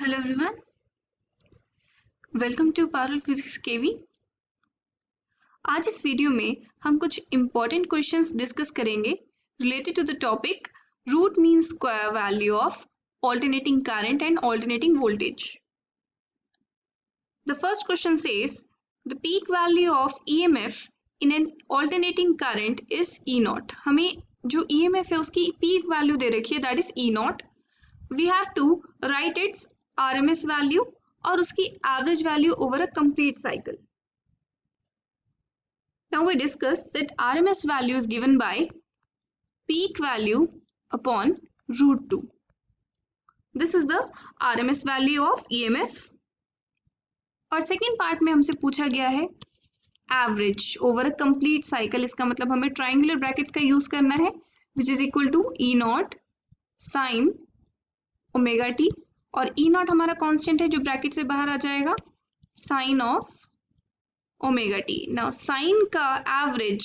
Hello everyone, welcome to Parul physics KV. आज इस video में हम कुछ इम्पॉर्टेंट क्वेश्चंस डिस्कस करेंगे related to the topic root mean square value of alternating current and alternating voltage. The first question says the peak value of EMF in an alternating current is E naught. हमें जो EMF है उसकी peak value दे रखी है, that is E naught. We have to write its RMS value और उसकी average value over a complete cycle. Now we discuss that RMS value is given by peak value upon root 2. This is the RMS value of EMF. और second part में हमसे पूछा गया है average over a complete cycle. इसका मतलब हमें triangular brackets का यूज करना है which is equal to E naught sine omega t, और ई नॉट हमारा कांस्टेंट है जो ब्रैकेट से बाहर आ जाएगा sine of omega t. Now sine का एवरेज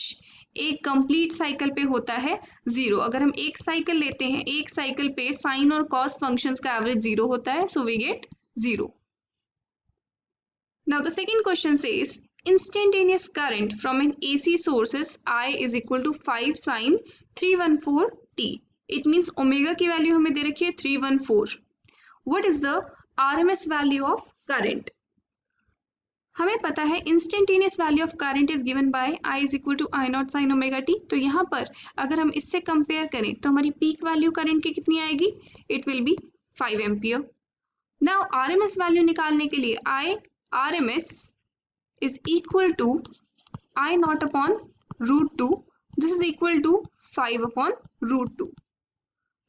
एक कंप्लीट साइकिल पे होता है 0। अगर हम एक साइकिल लेते हैं, एक साइकिल पे साइन और कॉस फंक्शंस का एवरेज 0 होता है, so we get 0। Now the second question says instantaneous current from an AC source is I is equal to 5 sin 314 t. It means omega की वैल्यू हमें दे रखी है 314. What is the RMS value of current? हमें पता है instantaneous value of current is given by I is equal to I naught sin omega t. तो यहाँ पर अगर हम इससे कंपेयर करें तो हमारी पीक वैल्यू करंट की कितनी आएगी? It will be 5 ampere. Now RMS value निकालने के लिए RMS is equal to I naught upon root 2. This is equal to 5 upon root 2.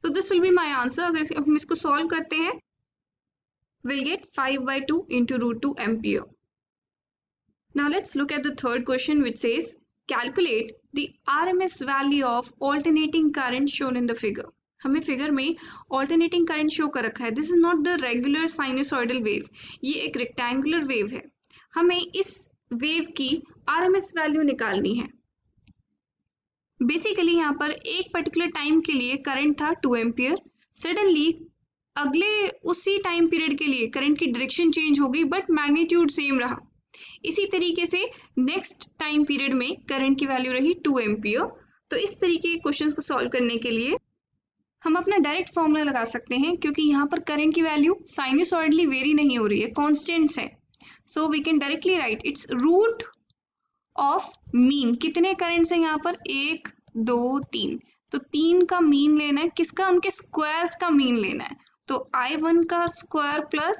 So this will be my answer. अगर हम इसको सॉल्व करते हैं, we'll get 5/2 into root 2 ampere. Now let's look at the third question which says calculate the RMS value of alternating current shown in the figure. हमें figure में alternating current show कर रखा है। This is not the regular sinusoidal wave, ये एक rectangular wave है। हमें इस वेव की आरएमएस वैल्यू निकालनी है। बेसिकली यहाँ पर एक पर्टिकुलर टाइम के लिए करंट था 2 एम्पियर, सडनली अगले उसी टाइम पीरियड के लिए करंट की डायरेक्शन चेंज हो गई बट मैग्नीट्यूड सेम रहा। इसी तरीके से नेक्स्ट टाइम पीरियड में करंट की वैल्यू रही 2 एम्पियर। तो इस तरीके के क्वेश्चंस को सॉल्व करने के लिए हम अपना डायरेक्ट फॉर्मूला लगा सकते हैं, क्योंकि यहाँ पर करंट की वैल्यू साइनसॉइडली वेरी नहीं हो रही है, कांस्टेंट्स है। So we can directly write its root of mean. कितने करंट्स हैं यहाँ पर? 1 2 3। तो 3 का मीन लेना है, किसका? उनके स्क्वायर्स का मीन लेना है। तो I1 का स्क्वायर प्लस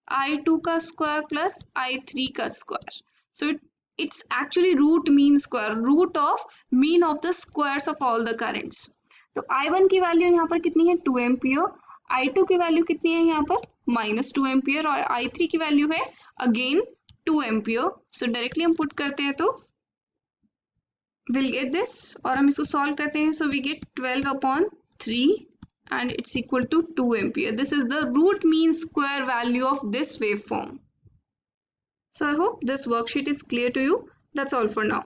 I2 का स्क्वायर प्लस I3 का square. So it's actually root mean square, root of mean of the squares of all the currents. तो I1 की वैल्यू यहाँ पर कितनी है? 2 एम्पियर। I2 की वैल्यू कितनी है यहाँ पर? -2 एम्पियर। और I3 की वैल्यू है अगेन 2 एम्पियर। सो डायरेक्टली हम पुट करते हैं तो विल गेट दिस, और हम इसको सॉल्व करते हैं। So we get 12/3 and it's equal to 2 ampere. This is the root mean square value of this waveform. So I hope this worksheet is clear to you. That's all for now.